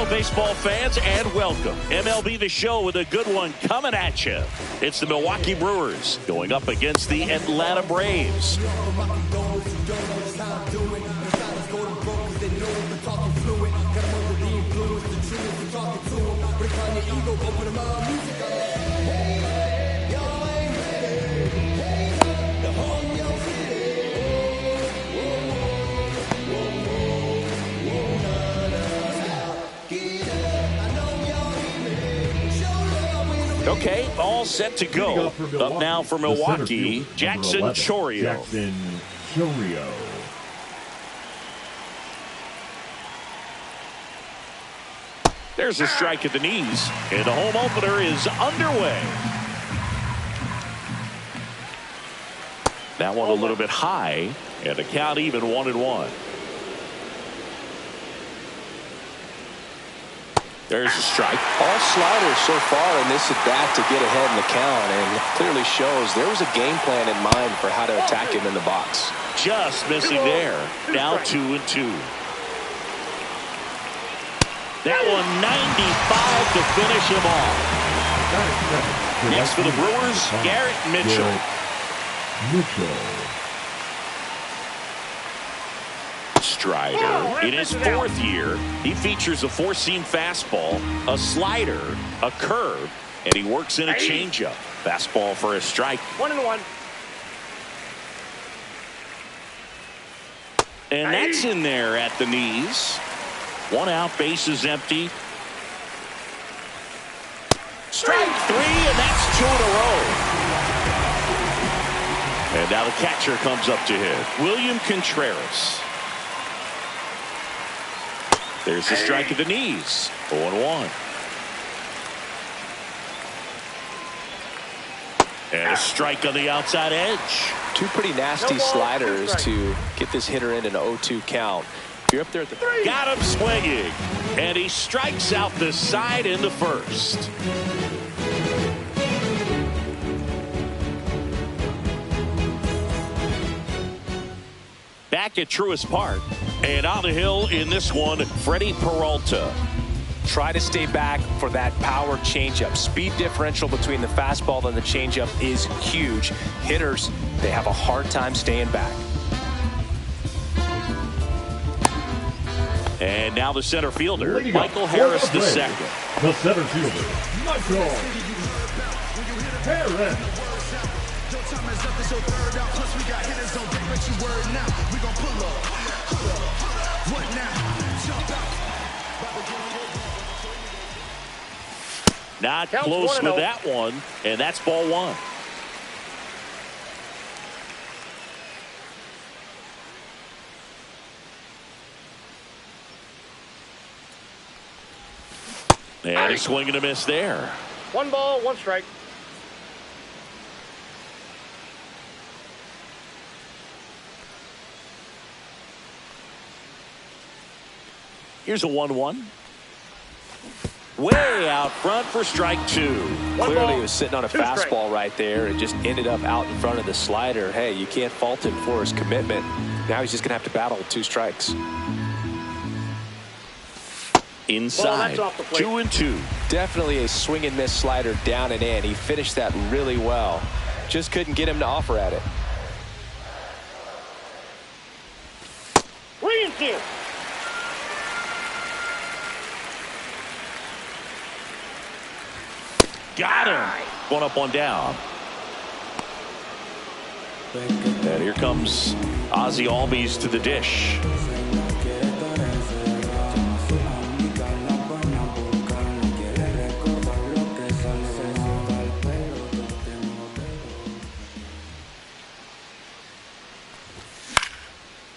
Hello, baseball fans, and welcome. MLB The Show with a good one coming at you. It's the Milwaukee Brewers going up against the Atlanta Braves. Okay, all set to go. Up now for Milwaukee, Jackson Chourio. Jackson Chourio. There's a strike at the knees, and the home opener is underway. That one a little bit high, and the count even 1-1. There's a strike. All sliders so far in this at-bat to get ahead in the count, and clearly shows there was a game plan in mind for how to attack him in the box. Just missing there. Now 2-2. That one 95 to finish him off. Next for the Brewers, Garrett Mitchell. Strider in his fourth year. He features a four-seam fastball, a slider, a curve, and he works in a changeup. Fastball for a strike. 1-1. And that's in there at the knees. One out, bases empty. Strike three, and that's 2 in a row. And now the catcher comes up to hit. William Contreras. There's the strike at the knees. 0-1. And a strike on the outside edge. Two pretty nasty sliders to get this hitter in an 0-2 count. If you're up there at the got him swinging, and he strikes out the side in the first. Back at Truist Park, and on the hill in this one, Freddie Peralta. Try to stay back for that power changeup. Speed differential between the fastball and the changeup is huge. Hitters, they have a hard time staying back. And now the center fielder, Michael Harris II. The center fielder, Michael Harris. Not close with that one, and that's ball one. And a swing and a miss there. 1 ball, 1 strike. Here's a 1-1. Way out front for strike 2. Clearly he was sitting on a fastball right there and just ended up out in front of the slider. Hey, you can't fault him for his commitment. Now he's just going to have to battle with 2 strikes. Inside, 2-2. Definitely a swing and miss slider down and in. He finished that really well. Just couldn't get him to offer at it. Got him. 1 up, 1 down. And here comes Ozzie Albies to the dish.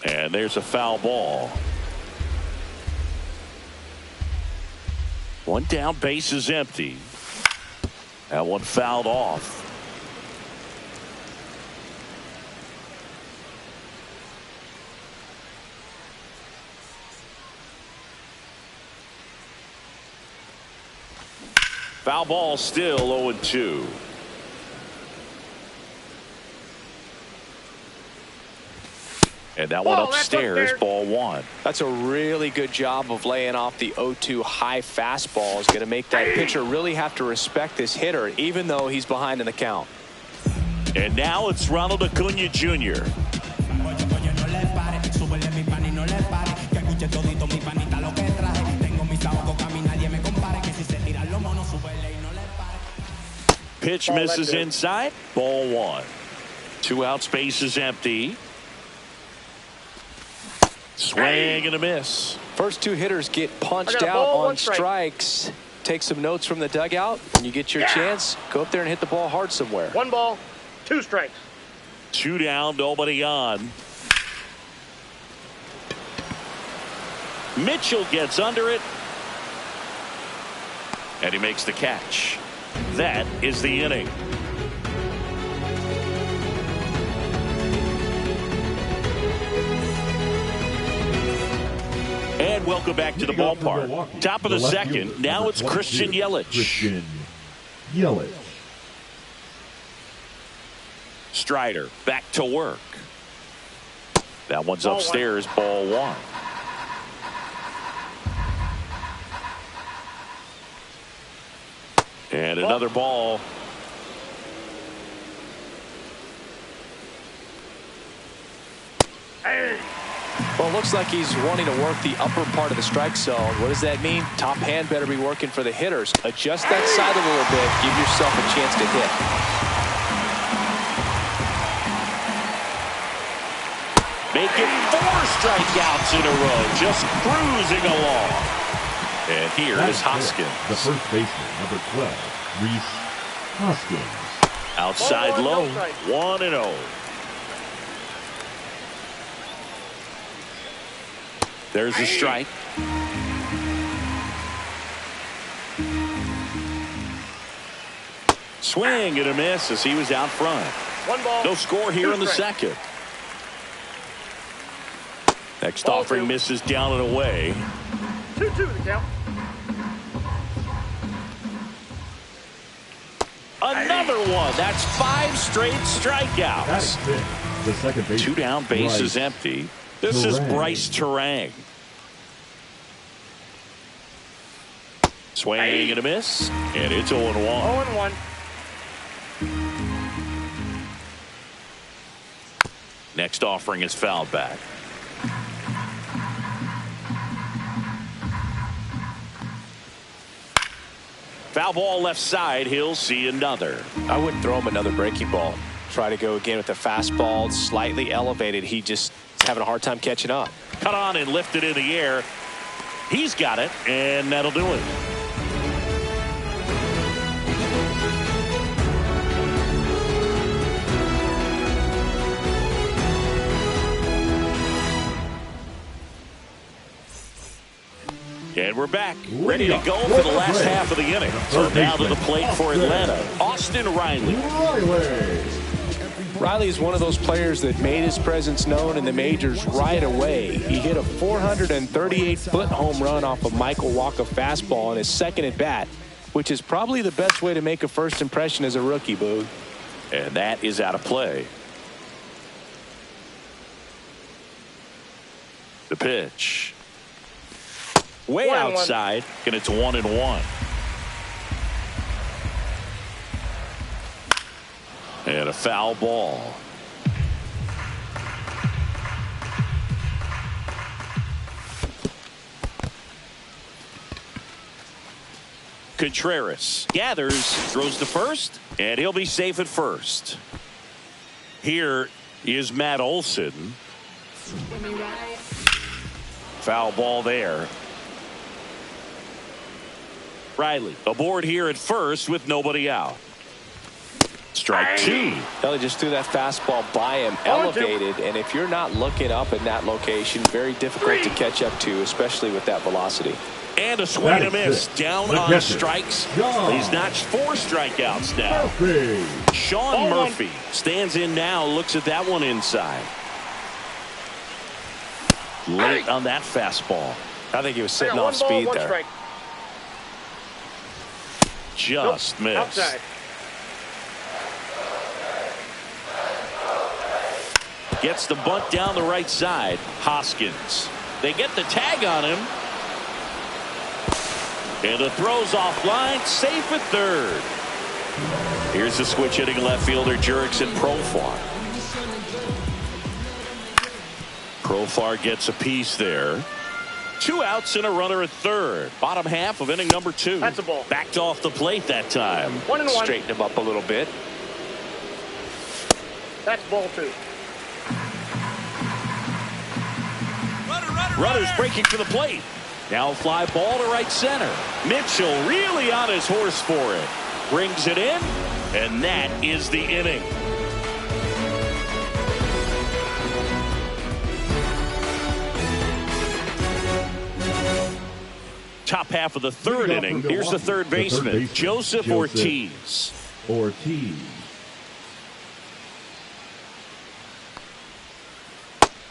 And there's a foul ball. 1 down, base is empty. That one fouled off. Foul ball, still 0-2. And that one upstairs, ball one. That's a really good job of laying off the 0-2 high fastball. Is going to make that pitcher really have to respect this hitter, even though he's behind in the count. And now it's Ronald Acuna Jr. Pitch misses inside. Ball one. 2 out, space is empty. Swing and a miss. First 2 hitters get punched out on strikes. Take some notes from the dugout. When you get your chance, go up there and hit the ball hard somewhere. 1 ball, 2 strikes. 2 down, nobody on. Mitchell gets under it. And he makes the catch. That is the inning. And welcome back to the ballpark. Top of the second. Now it's Christian Yelich. Strider back to work. That one's upstairs. Ball one. And another ball. Well, it looks like he's wanting to work the upper part of the strike zone. What does that mean? Top hand better be working for the hitters. Adjust that side a little bit. Give yourself a chance to hit. Making 4 strikeouts in a row. Just cruising along. And here is Hoskins. The first baseman, number 12, Reese Hoskins. Outside low. 1-0. There's a strike. Swing and a miss as he was out front. 1 ball. No score here in the second. Next offering misses down and away. 2-2 the count. Another one. That's 5 straight strikeouts. That's it. The second base. 2 down, base is empty. This is Bryce Terang. Swing and a miss, and it's 0-1. 0-1. Next offering is fouled back. Foul ball left side. He'll see another. I wouldn't throw him another breaking ball. Try to go again with the fastball, slightly elevated. He just is having a hard time catching up. Cut on and lifted in the air. He's got it, and that'll do it. And we're back, ready to go for the last half of the inning. So now to the plate for Atlanta, Austin Riley. Riley is one of those players that made his presence known in the majors right away. He hit a 438-foot home run off a Michael Walker fastball in his second at bat, which is probably the best way to make a first impression as a rookie, Boog. And that is out of play. The pitch. Way outside, and it's 1-1. And a foul ball. Contreras gathers, throws to first, and he'll be safe at first. Here is Matt Olson. Foul ball there. Riley aboard here at first with nobody out. Strike 2. They just threw that fastball by him, elevated, and if you're not looking up in that location, very difficult to catch up to, especially with that velocity. And a swing and a miss. Down on strikes. He's notched 4 strikeouts now. Sean Murphy stands in now, looks at that one inside. Late on that fastball. I think he was sitting off speed there. Strike. Just missed. Outside. Gets the bunt down the right side. Hoskins. They get the tag on him. And the throw's offline. Safe at third. Here's the switch hitting left fielder Jurickson Profar. Profar gets a piece there. 2 outs and a runner at third. Bottom half of inning number 2. That's a ball. Backed off the plate that time. 1-1. Straighten him up a little bit. That's ball 2. Runners breaking for the plate. Now fly ball to right center. Mitchell really on his horse for it. Brings it in, and that is the inning. Top half of the third inning. Here's the third baseman, Joseph Ortiz.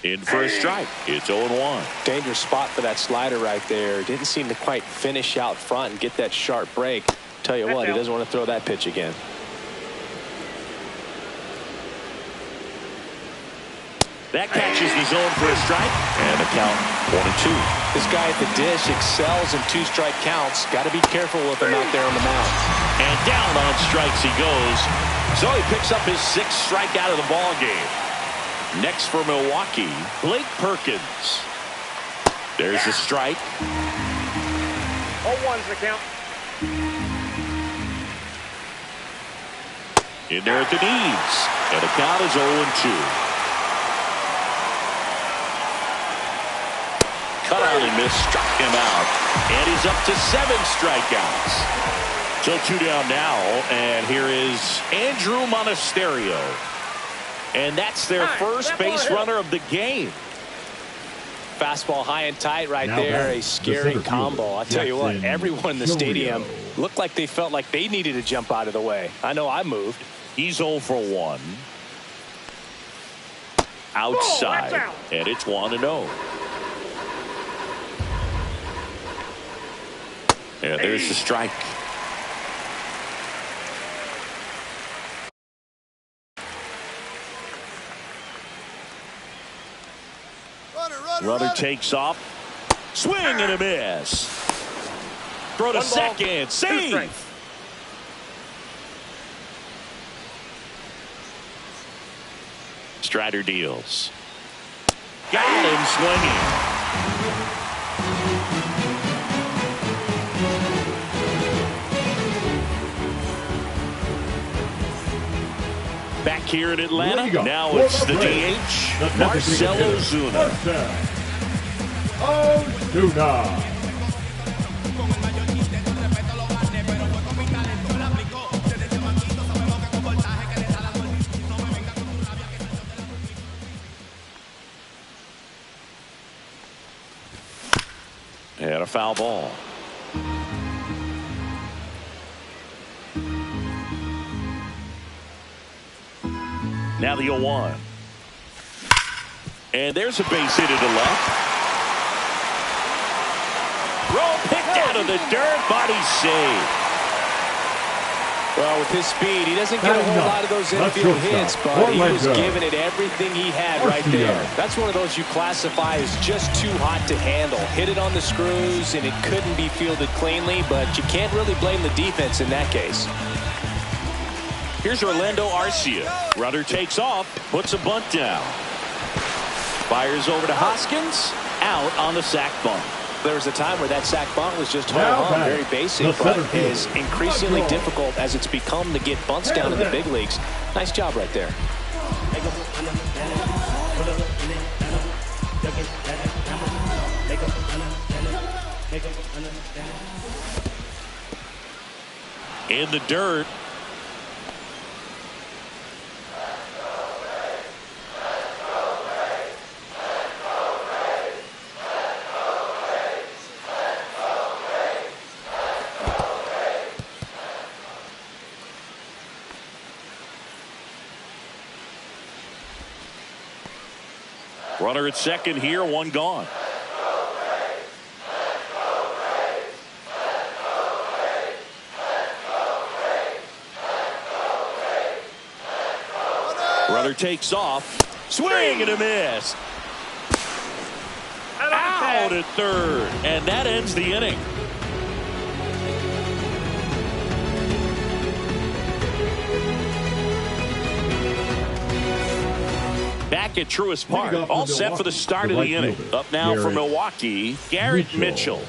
In for a strike. It's 0-1. Dangerous spot for that slider right there. Didn't seem to quite finish out front and get that sharp break. Tell you what, he doesn't want to throw that pitch again. That catches the zone for a strike. And the count 1-2. This guy at the dish excels in 2-strike counts. Got to be careful with him out there on the mound. And down on strikes he goes. So he picks up his 6th strikeout of the ball game. Next for Milwaukee, Blake Perkins. There's a strike. 0-1's the count. In there at the knees. And the count is 0-2. Cut out and missed, struck him out. And he's up to 7 strikeouts. So 2 down now. And here is Andrew Monasterio. And that's their first base runner of the game. Fastball high and tight right there. A scary combo. I tell you what, everyone in the stadium looked like they felt like they needed to jump out of the way. I know I moved. He's 0 for 1. Outside. And it's 1-0. And there's the strike. Runner takes off. Swing and a miss. Throw to second. Save. Strider deals. Got him swinging. Back here in Atlanta, now it's the DH, Marcell Ozuna. And a foul ball. Now the 0-1. And there's a base hit to the left. Throw picked out of the dirt. Body save. Well, with his speed, he doesn't get a whole lot of those infield hits, but he was giving it everything he had right there. That's one of those you classify as just too hot to handle. Hit it on the screws, and it couldn't be fielded cleanly, but you can't really blame the defense in that case. Here's Orlando Arcia. Runner takes off, puts a bunt down. Fires over to Hoskins, out on the sac bunt. There was a time where that sac bunt was just home, very basic, but is increasingly difficult as it's become to get bunts down in the big leagues. Nice job right there. In the dirt. Runner at second here, one gone. Runner takes off. Swing and a miss. Out at third. And that ends the inning. Back at Truist Park, all set for the start of the inning. Up now for Milwaukee, Garrett Mitchell.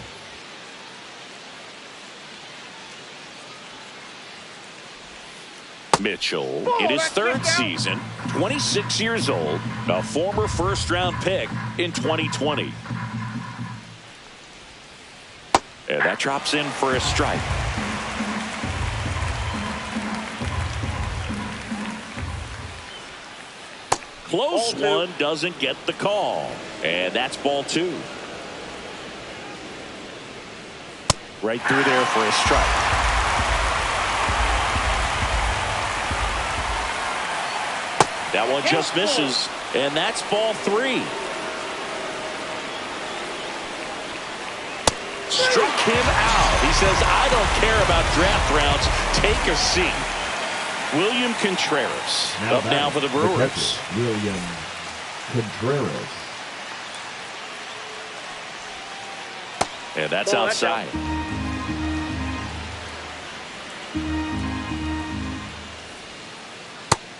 Mitchell, in his third season, 26 years old, a former first-round pick in 2020. And that drops in for a strike. Close one, doesn't get the call. And that's ball two. Right through there for a strike. That one just misses, and that's ball three. Struck him out. He says, I don't care about draft rounds. Take a seat. William Contreras up now for the Brewers. William Contreras. And that's outside.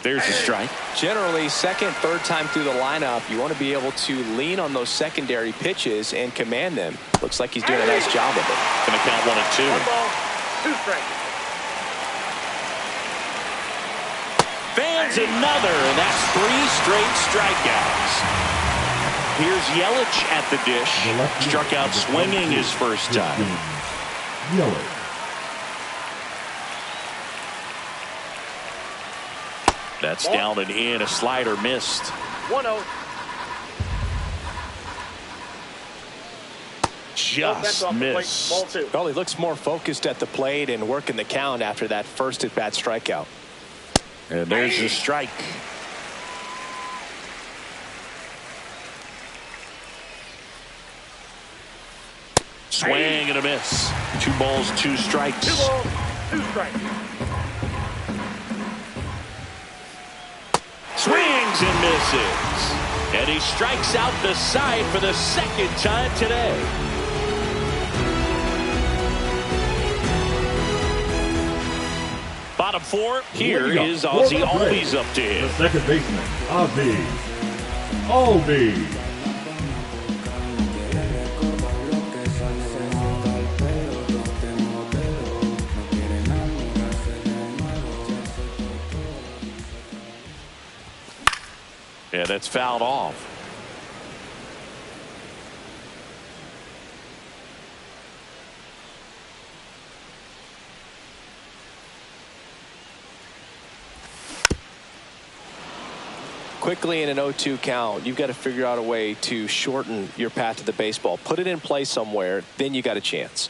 There's a strike. Generally, second, third time through the lineup, you want to be able to lean on those secondary pitches and command them. Looks like he's doing a nice job of it. Going to count 1-2. 1 ball, 2 strikes. Fans another, and that's 3 straight strikeouts. Here's Yelich at the dish. Struck out swinging his first time. Yelich. That's down and in. A slider missed. 1-0. Just missed. Ball two. Well, he looks more focused at the plate and working the count after that first at-bat strikeout. And there's the strike. Swing and a miss. 2 balls, 2 strikes. 2 balls, 2 strikes. Swings and misses. And he strikes out the side for the second time today. Bottom 4, here is Ozzie Albies up to him. The second baseman, Ozzie Albies. And that's fouled off. Quickly in an 0-2 count, you've got to figure out a way to shorten your path to the baseball. Put it in play somewhere, then you got a chance.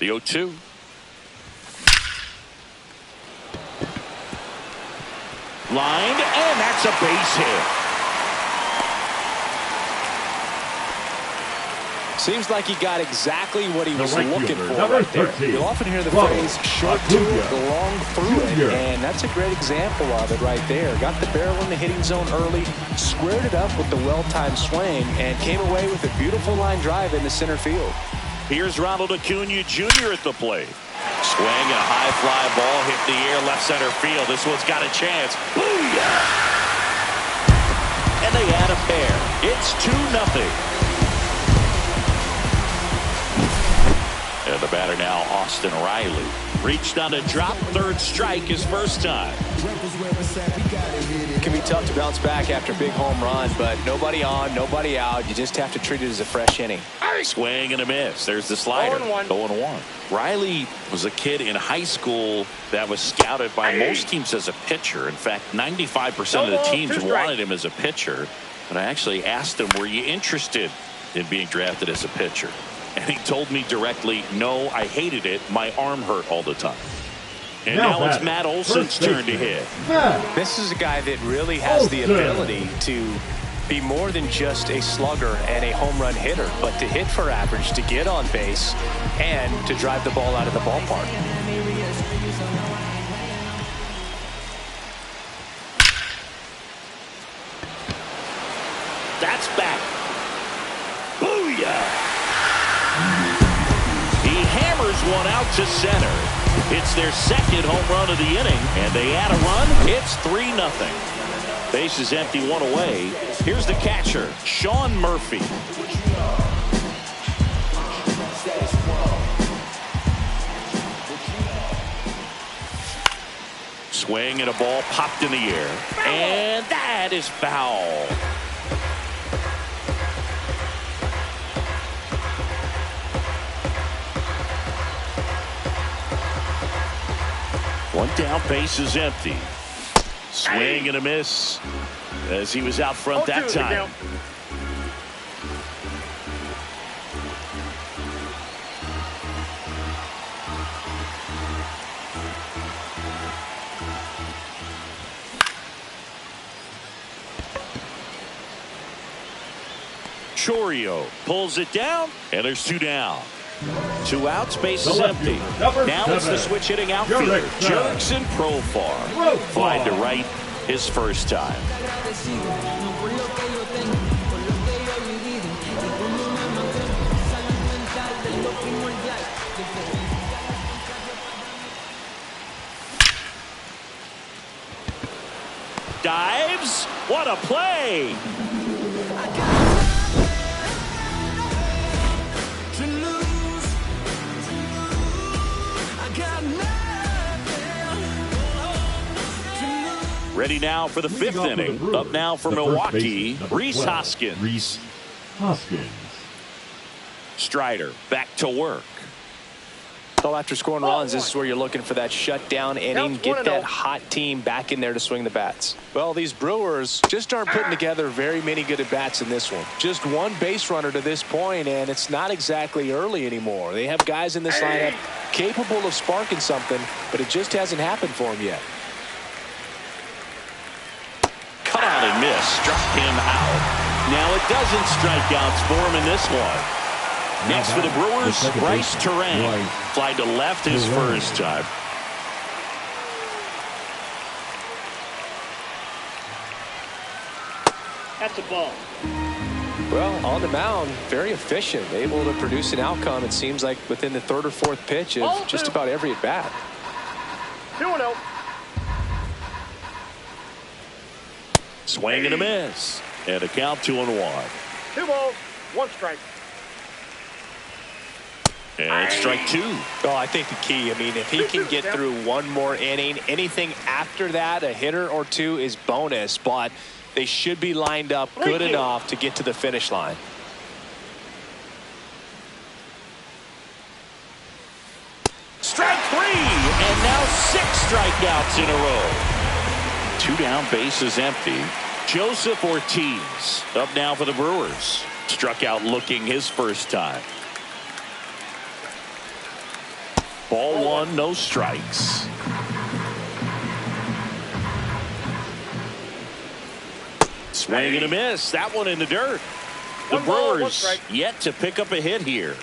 The 0-2. Lined, and that's a base hit. Seems like he got exactly what he was right looking fielder, for number right there. 13, You'll often hear the Robert phrase short to it, Acuna long through it, Jr. and that's a great example of it right there. Got the barrel in the hitting zone early, squared it up with the well-timed swing, and came away with a beautiful line drive into center field. Here's Ronald Acuna Jr. at the plate. Swing and a high fly ball hit the air left center field. This one's got a chance. Booyah! And they add a pair. It's 2-0. And the batter now, Austin Riley. Reached on a drop, third strike his first time. It can be tough to bounce back after a big home run, but nobody on, nobody out. You just have to treat it as a fresh inning. Swing and a miss. There's the slider. 0-1. Riley was a kid in high school that was scouted by most teams as a pitcher. In fact, 95% of the teams wanted him as a pitcher. But I actually asked him, were you interested in being drafted as a pitcher? And he told me directly, no, I hated it. My arm hurt all the time. And now it's Matt Olson's turn to hit. This is a guy that really has the ability to be more than just a slugger and a home run hitter, but to hit for average, to get on base, and to drive the ball out of the ballpark. That's back. Booyah! He hammers one out to center. It's their second home run of the inning, and they add a run. It's 3-0. Base is empty, one away. Here's the catcher, Sean Murphy. Swing and a ball popped in the air, and that is foul. One down, base is empty. Swing and a miss as he was out front that time. Chorio pulls it down, and there's 2 down. 2 outs, base is empty. Now it's the switch hitting outfielder, Jurickson Profar. Fly to right his first time. Dives. What a play. Ready now for the 5th inning. Up now for Milwaukee, Rhys Hoskins. Strider back to work. Well, after scoring runs, this is where you're looking for that shutdown inning. Get that hot team back in there to swing the bats. Well, these Brewers just aren't putting together very many good at-bats in this one. Just one base runner to this point, and it's not exactly early anymore. They have guys in this lineup capable of sparking something, but it just hasn't happened for them yet. Cut out and miss. Struck him out. Now it doesn't strikeouts for him in this one. Next for the Brewers, Bryce Terang. Fly to left his first time. That's a ball. Well, on the mound, very efficient, able to produce an outcome, it seems like, within the 3rd or 4th pitch of just about every at-bat. 2-0. Swing and a miss. And a count 2-1. 2 balls, 1 strike. And strike 2. Well, I think the key, I mean, if he can get through one more inning, anything after that, a hitter or 2 is bonus, but they should be lined up good enough to get to the finish line. Strike 3, and now 6 strikeouts in a row. 2 down, base is empty. Joseph Ortiz up now for the Brewers. Struck out looking his first time. Ball 1, no strikes. Swing and a miss. That one in the dirt. The Brewers yet to pick up a hit here.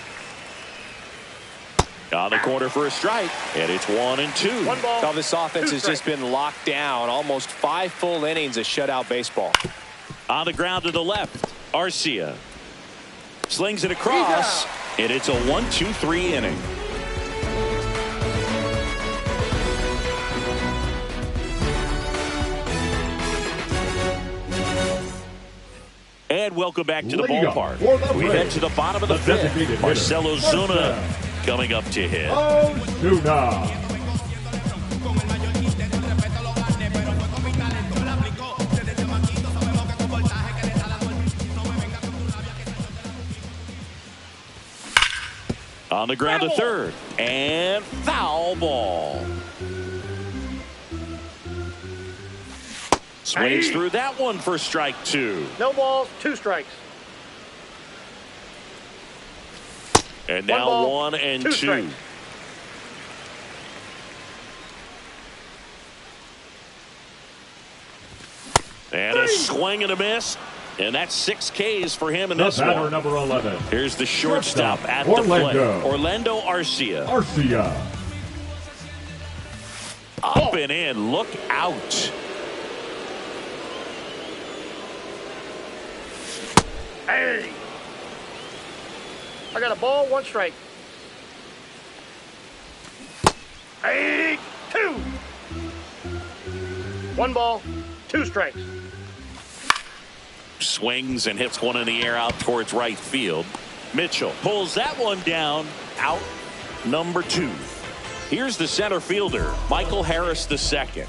On the corner for a strike, and it's 1-2. Now this offense has just been locked down. Almost 5 full innings of shutout baseball. On the ground to the left, Arcia slings it across, and it's a 1-2-3 inning. And welcome back to the ballpark. We head to the bottom of the 5th. Marcelo Zuna coming up to hit. On the ground to 3rd, and foul ball. Swings through that one for strike 2. No balls, 2 strikes. And now 1-2. And a swing and a miss. And that's 6 Ks for him in this one. Number 11. Here's the shortstop at the plate, Orlando Arcia. Up and in. Look out. Hey! I got a ball, 1 strike. Hey, 2. 1 ball, 2 strikes. Swings and hits one in the air out towards right field. Mitchell pulls that one down. Out number 2. Here's the center fielder, Michael Harris II.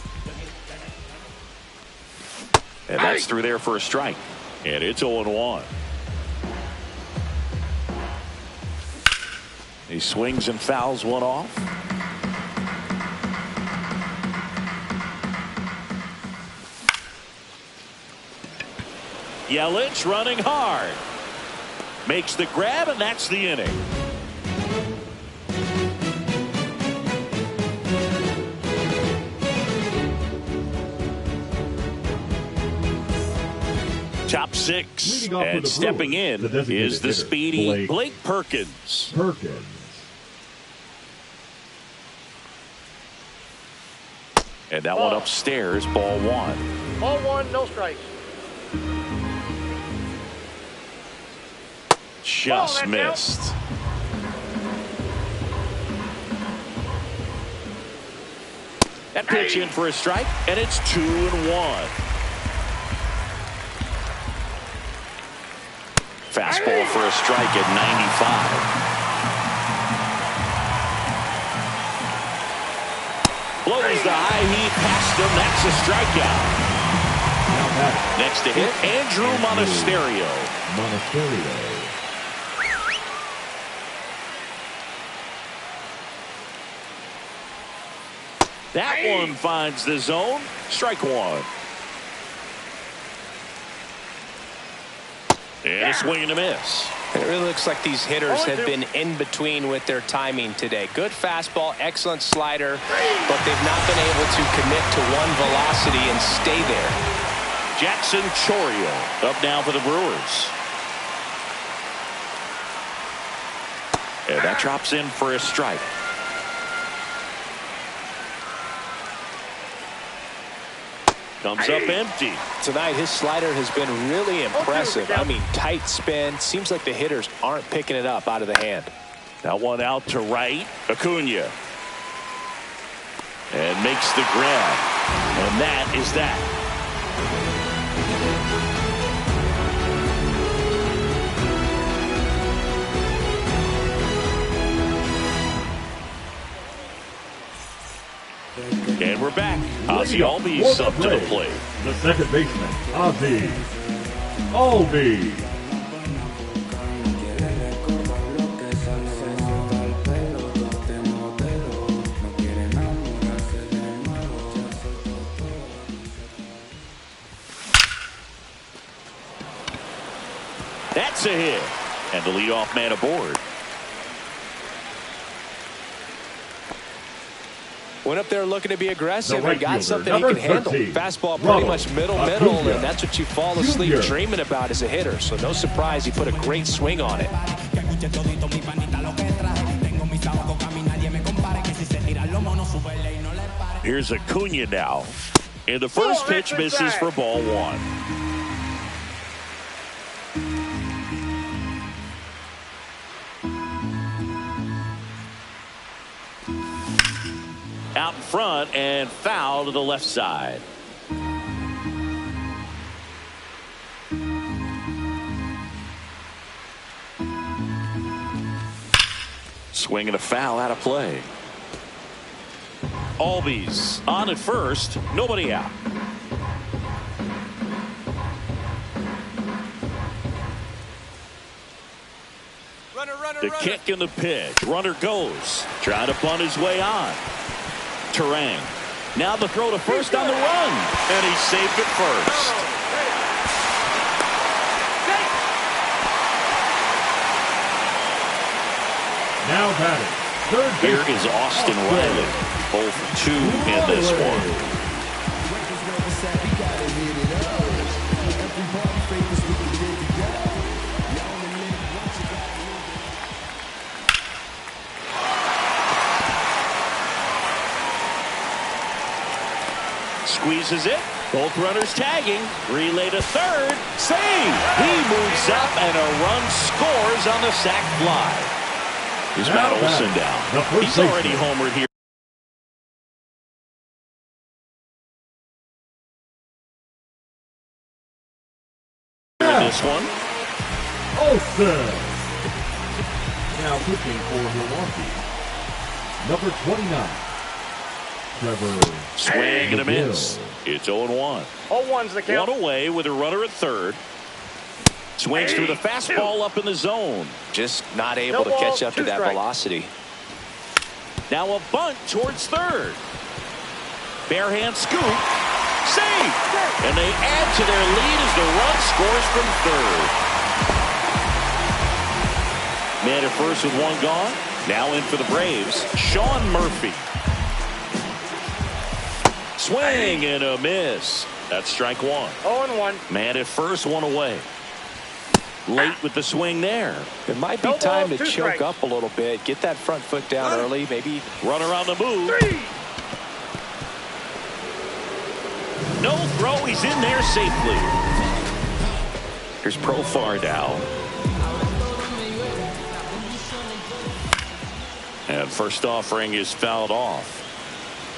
And that's through there for a strike. And it's 0-1. He swings and fouls one off. Yelich running hard. Makes the grab, and that's the inning. Top 6, and stepping in is the speedy Blake Perkins. And that one upstairs, ball 1. Ball 1, no strikes. Just missed. That pitch in for a strike, and it's 2-1. Fastball for a strike at 95. Blows the high heat past him. That's a strikeout. Next to hit, Andrew Monasterio. That one finds the zone. Strike 1. And a swing and a miss. It really looks like these hitters have been in between with their timing today. Good fastball, excellent slider, but they've not been able to commit to one velocity and stay there. Jackson Chourio up now for the Brewers. And that drops in for a strike. Comes up empty. Tonight, his slider has been really impressive. I mean, tight spin. Seems like the hitters aren't picking it up out of the hand. That one out to right. Acuna. And makes the grab. And that is that. And we're back. Ozzie Albies up to the plate. The second baseman, Ozzie Albies. That's a hit. And the leadoff man aboard. Went up there looking to be aggressive right and got fielder, something he can handle. 13, Fastball pretty much middle, and that's what you fall asleep Junior. dreaming about as a hitter. So no surprise he put a great swing on it. Here's Acuna now. And the first pitch misses for ball 1. Out in front and foul to the left side. Swing and a foul out of play. Albies on at first, nobody out. The kick and the pitch. Runner goes. Trying to bunt his way on. Terang. Now the throw to first on the run. And he's safe at first. Now batting, third Here baseman, is Austin Riley. Both 2 in this one. misses it. Both runners tagging. Relay to third. Save. He moves up and a run scores on the sac fly. Here's Matt Olson down. He's already homered here. In this one. Olson. Now pitching for Milwaukee. Number 29. Trevor. Swing and a miss. It's 0-1. 0-1's the count. One away with a runner at third. Swings through the fastball up in the zone. Just not able to catch up to that velocity. Now a bunt towards third. Bare hand scoop. Save. And they add to their lead as the run scores from third. Man at first with one gone. Now in for the Braves, Sean Murphy. Swing and a miss. That's strike one. 0-1. Man at first, one away. Late with the swing there. It might be time to choke up a little bit. Get that front foot down early. Maybe runner on the move. 3. No throw. He's in there safely. Here's Profar now. And first offering is fouled off.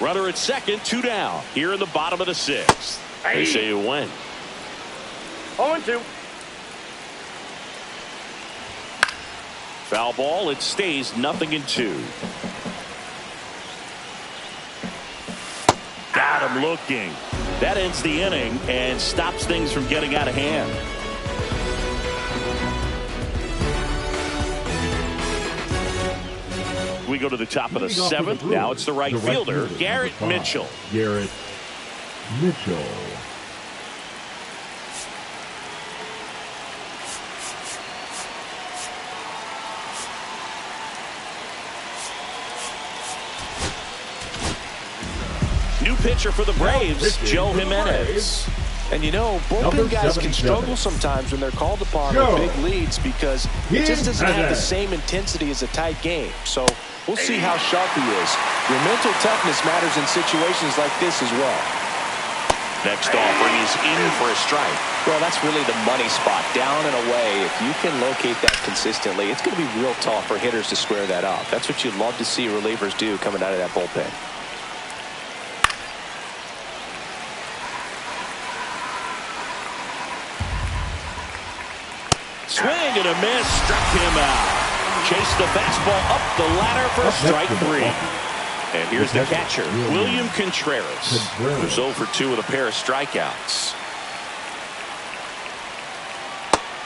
Runner at second, 2 down. Here in the bottom of the 6th. They say you win. 0-2. Foul ball. It stays 0-2. Got him looking. That ends the inning and stops things from getting out of hand. We go to the top of the 7th. Now it's the right fielder, Garrett Mitchell. Garrett Mitchell. New pitcher for the Braves, Joe Jimenez. And you know, bullpen guys can struggle sometimes when they're called upon with big leads because it just doesn't have the same intensity as a tight game. So we'll see how sharp he is. Your mental toughness matters in situations like this as well. Next offering is in for a strike. Well, that's really the money spot, down and away. If you can locate that consistently, it's going to be real tough for hitters to square that up. That's what you'd love to see relievers do coming out of that bullpen. Swing and a miss, struck him out. Chased the fastball up the ladder for strike 3. And here's the catcher, William Contreras, who's 0 for 2 with a pair of strikeouts.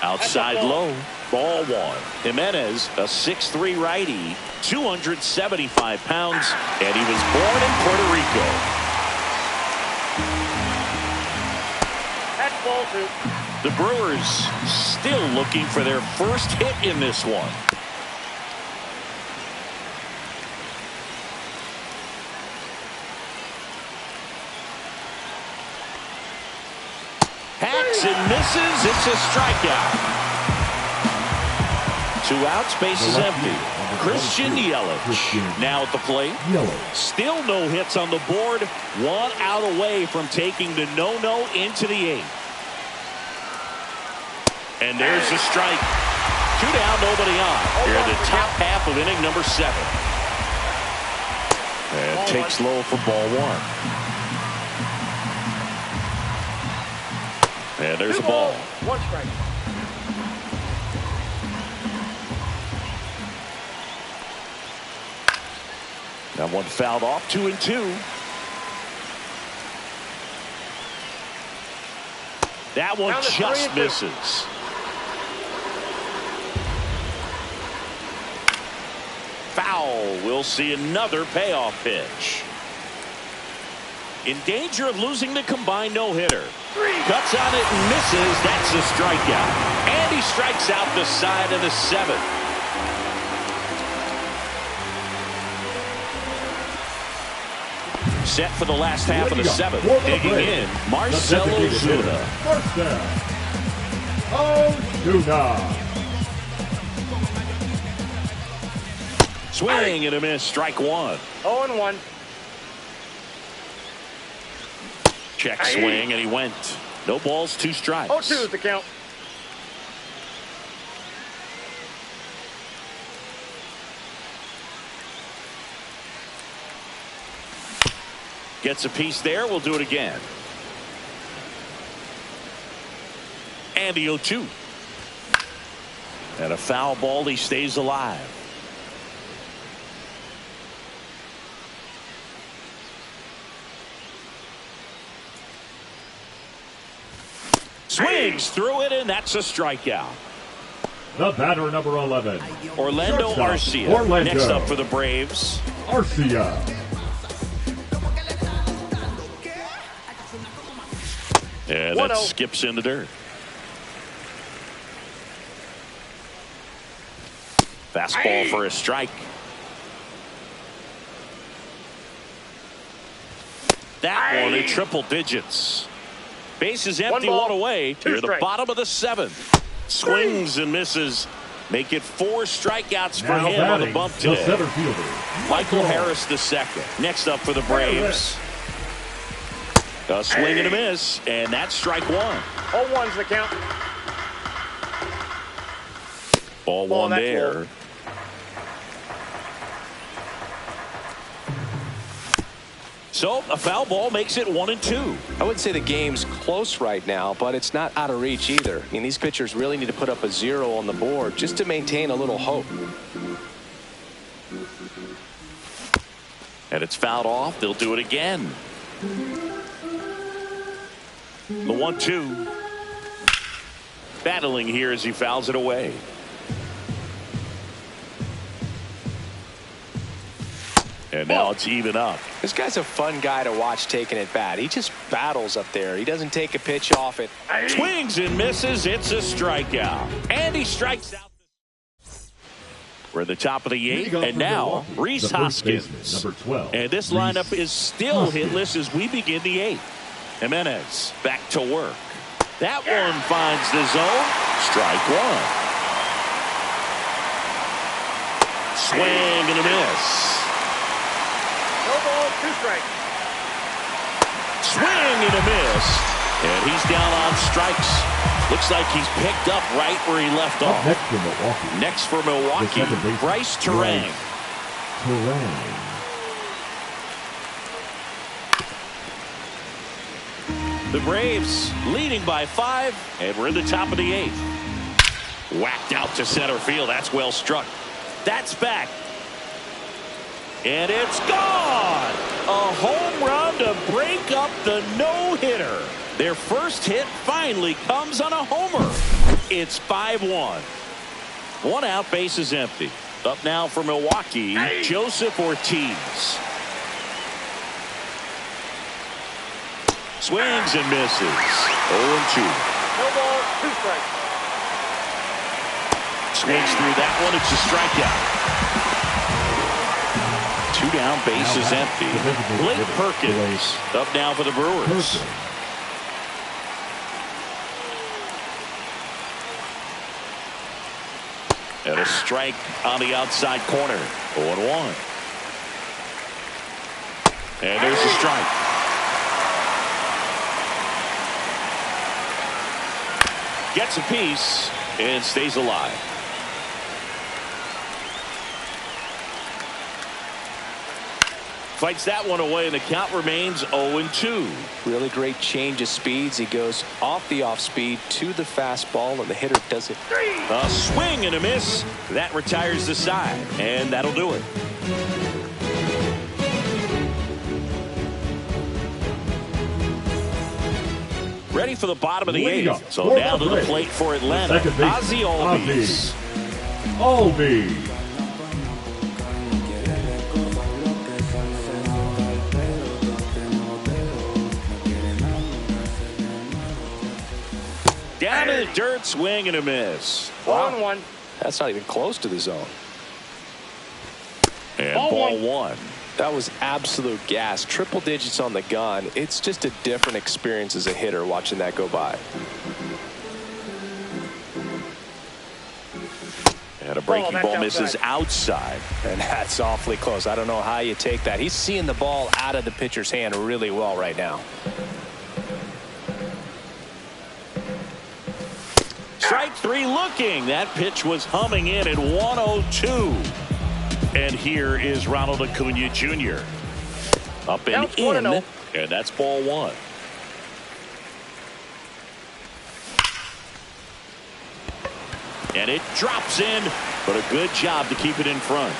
Outside low, ball 1. Jimenez, a 6'3" righty, 275 pounds, and he was born in Puerto Rico. That's ball 2. The Brewers still looking for their first hit in this one. Hacks and misses. It's a strikeout. 2 outs, bases empty. Christian Yelich now at the plate. Still no hits on the board. 1 out away from taking the no-no into the 8th. And there's a strike. 2 down, nobody on. Here in the top half of inning number 7. And takes low for ball 1. And there's a ball. 1 strike. Now 1 fouled off, 2-2. That one just misses. Foul. We'll see another payoff pitch. In danger of losing the combined no-hitter. Cuts on it and misses. That's a strikeout. And he strikes out the side of the 7th. Set for the last half of the 7th. Digging in, Marcell Ozuna. Swing and a miss, strike 1. 0-1. check swing, and he went. No balls, 2 strikes. 0-2 is the count. Gets a piece there. We'll do it again. And the 0-2. And a foul ball. He stays alive. Swings through it, and that's a strikeout. The batter, number 11. Orlando Shortstop, Arcia. Orlando. Next up for the Braves. Arcia. And that 1-0. skips in the dirt. Fastball for a strike. That one in triple digits. Base is empty, 1 away. 2 Near the strikes. bottom of the 7th. Swings and misses. Make it 4 strikeouts for Now him on the batting, bump the today. center fielder, Michael Harris II. Next up for the Braves. A swing and a miss, and that's strike 1. 0-1's the count. Ball Ball, 1 that's there. low. So a foul ball makes it 1-2. I wouldn't say the game's close right now, but it's not out of reach either. I mean, these pitchers really need to put up a 0 on the board just to maintain a little hope. And it's fouled off. They'll do it again. The 1-2. Battling here as he fouls it away. And now it's even up. This guy's a fun guy to watch taking at bat. He just battles up there. He doesn't take a pitch off it. Swings and misses. It's a strikeout. And he strikes out. We're at the top of the 8th. Leading off And for now Milwaukee, Reese the first baseman, Hoskins. number 12. And this Reese lineup is still Hoskins. hitless as we begin the 8th. Jimenez back to work. That one finds the zone. Strike 1. Swing and a miss. No balls, 2 strikes. Swing and a miss. And he's down on strikes. Looks like he's picked up right where he left Up off. next for Milwaukee. Next for Milwaukee, The second baseman, Bryce Terang. Terang. The Braves leading by 5, and we're in the top of the 8th. Whacked out to center field. That's well struck. That's back. And it's gone. A home run to break up the no-hitter. Their first hit finally comes on a homer. It's 5-1. 1 out, base is empty. Up now for Milwaukee, Joseph Ortiz. Swings and misses. 0-2. No balls, 2 strikes. Swings through that one. It's a strikeout. 2 down, base is empty. Blake Perkins up now for the Brewers. Perkins. And a strike on the outside corner. 0-1. And there's a strike. Gets a piece and stays alive. Fights that one away, and the count remains 0-2. Really great change of speeds. He goes off the off speed to the fastball, and the hitter does it. A swing and a miss. That retires the side, and that'll do it. Ready for the bottom of the Leading 8th. up So for now the to the Braves, plate for the Atlanta. second baseman, Ozzie Albies. Albies. Down in the dirt, swing and a miss. 1-1. That's not even close to the zone. And Ball ball 1. 1. That was absolute gas. Triple digits on the gun. It's just a different experience as a hitter watching that go by. And a breaking that's ball misses outside. outside. And that's awfully close. I don't know how you take that. He's seeing the ball out of the pitcher's hand really well right now. Strike three looking. That pitch was humming in at 102. And here is Ronald Acuna Jr. Up and in. And that's ball one. And it drops in, but a good job to keep it in front.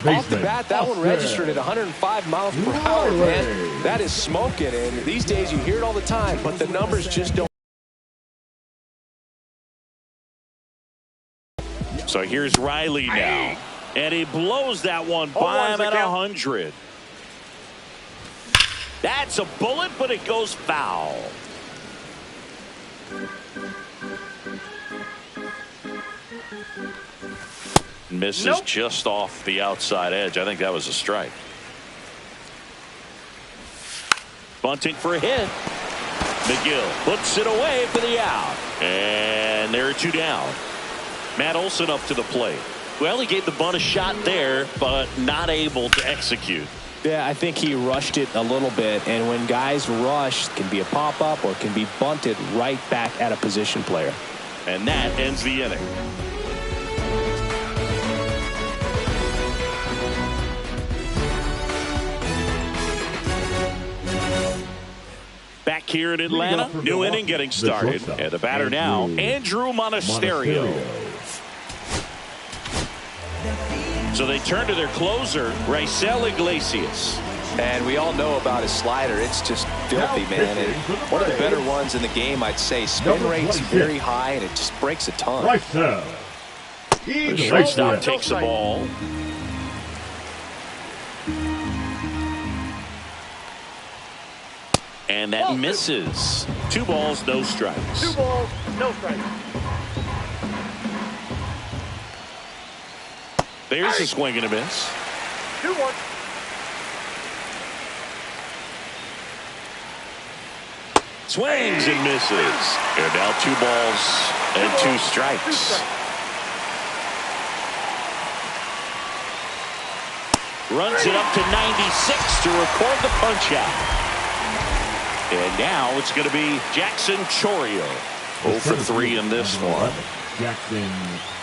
Off the bat, that one registered at 105 miles per hour, man. That is smoking, and these days you hear it all the time, but the numbers just don't. So here's Riley now, and he blows that one by him at 100. That's a bullet, but it goes foul. Misses just off the outside edge. I think that was a strike. Bunting for a hit. McGill puts it away for the out. And there are two down. Matt Olson up to the plate. Well, he gave the bunt a shot there, but not able to execute. Yeah, I think he rushed it a little bit, and when guys rush, it can be a pop-up or it can be bunted right back at a position player. And that ends the inning. Back here in Atlanta, new inning getting started. And the batter now, Andrew Monasterio. So they turn to their closer, Raisel Iglesias. And we all know about his slider. It's just filthy, man. And one of the better ones in the game, I'd say. Spin rate's very high, and it just breaks a ton. The shortstop takes the ball. And that misses. 2 balls, no strikes. 2 balls, no strikes. There's a swing and a miss. 2-1. Swings and misses. And now 2 balls and 2 strikes. Runs it up to 96 to record the punch out. And now it's going to be Jackson Chourio. 0 for 3 in this one. Jackson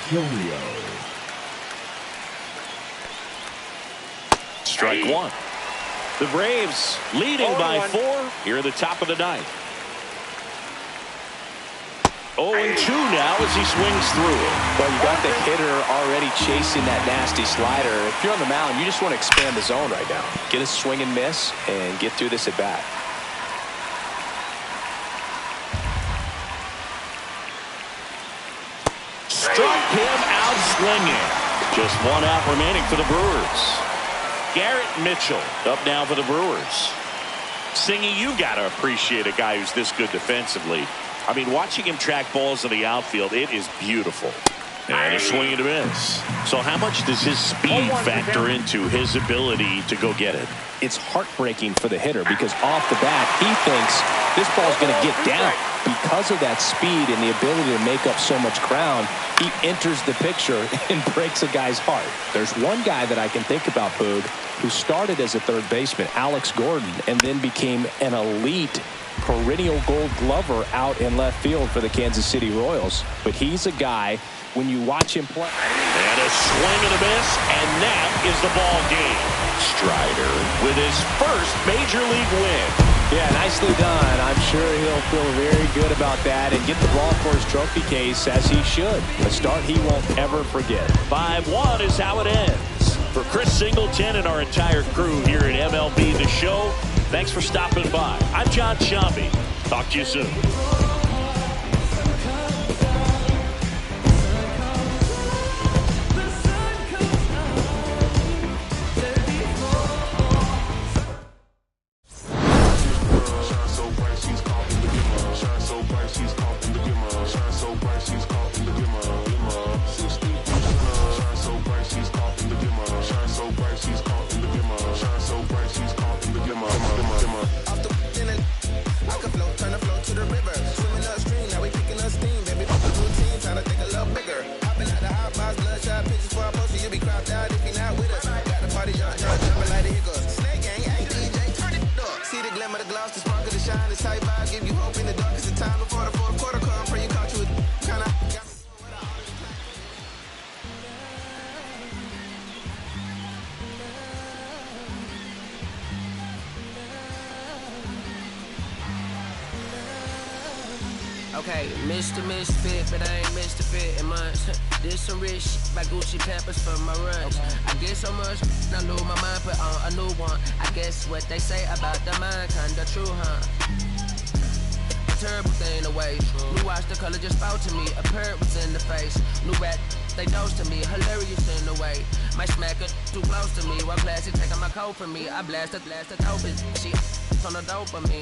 Chourio. Strike 1. The Braves leading by 4 here at the top of the 9th. 0-2 now as he swings through it. Well, you got the hitter already chasing that nasty slider. If you're on the mound, you just want to expand the zone right now. Get a swing and miss and get through this at bat. Struck him out swinging. Just 1 out remaining for the Brewers. Garrett Mitchell up now for the Brewers. Singy, you got to appreciate a guy who's this good defensively. I mean, watching him track balls in the outfield, it is beautiful. And a swing and a miss. So how much does his speed factor into his ability to go get it? It's heartbreaking for the hitter because off the bat, he thinks this ball's going to get down. Because of that speed and the ability to make up so much ground, he enters the picture and breaks a guy's heart. There's one guy that I can think about, Boog, who started as a third baseman, Alex Gordon, and then became an elite perennial Gold Glover out in left field for the Kansas City Royals. But he's a guy, when you watch him play. And a swing and a miss, and that is the ball game. Strider with his first major league win. Yeah, nicely done. I'm sure he'll feel very good about that and get the ball for his trophy case as he should. A start he won't ever forget. 5-1 is how it ends. For Chris Singleton and our entire crew here at MLB The Show, thanks for stopping by. I'm John Shambi. Talk to you soon. Turn the flow to the river. shine, the tight vibe, give you hope in the darkest of time. Before the fourth quarter come, pray you caught you a kind of. Okay, Mr. Misfit, but I ain't Mr. Fit in months. This some rich shit by Gucci Pampers for my runs. I get so much, I lose my mind, put on a new one. I guess what they say about the mind, kinda true, huh? A terrible thing away. New watch, the color just spoke to me. A parrot was in the face. New rat, they dose to me. Hilarious in the way. My smacker too close to me. While classic taking my coat from me. I blasted open. She on the dopamine.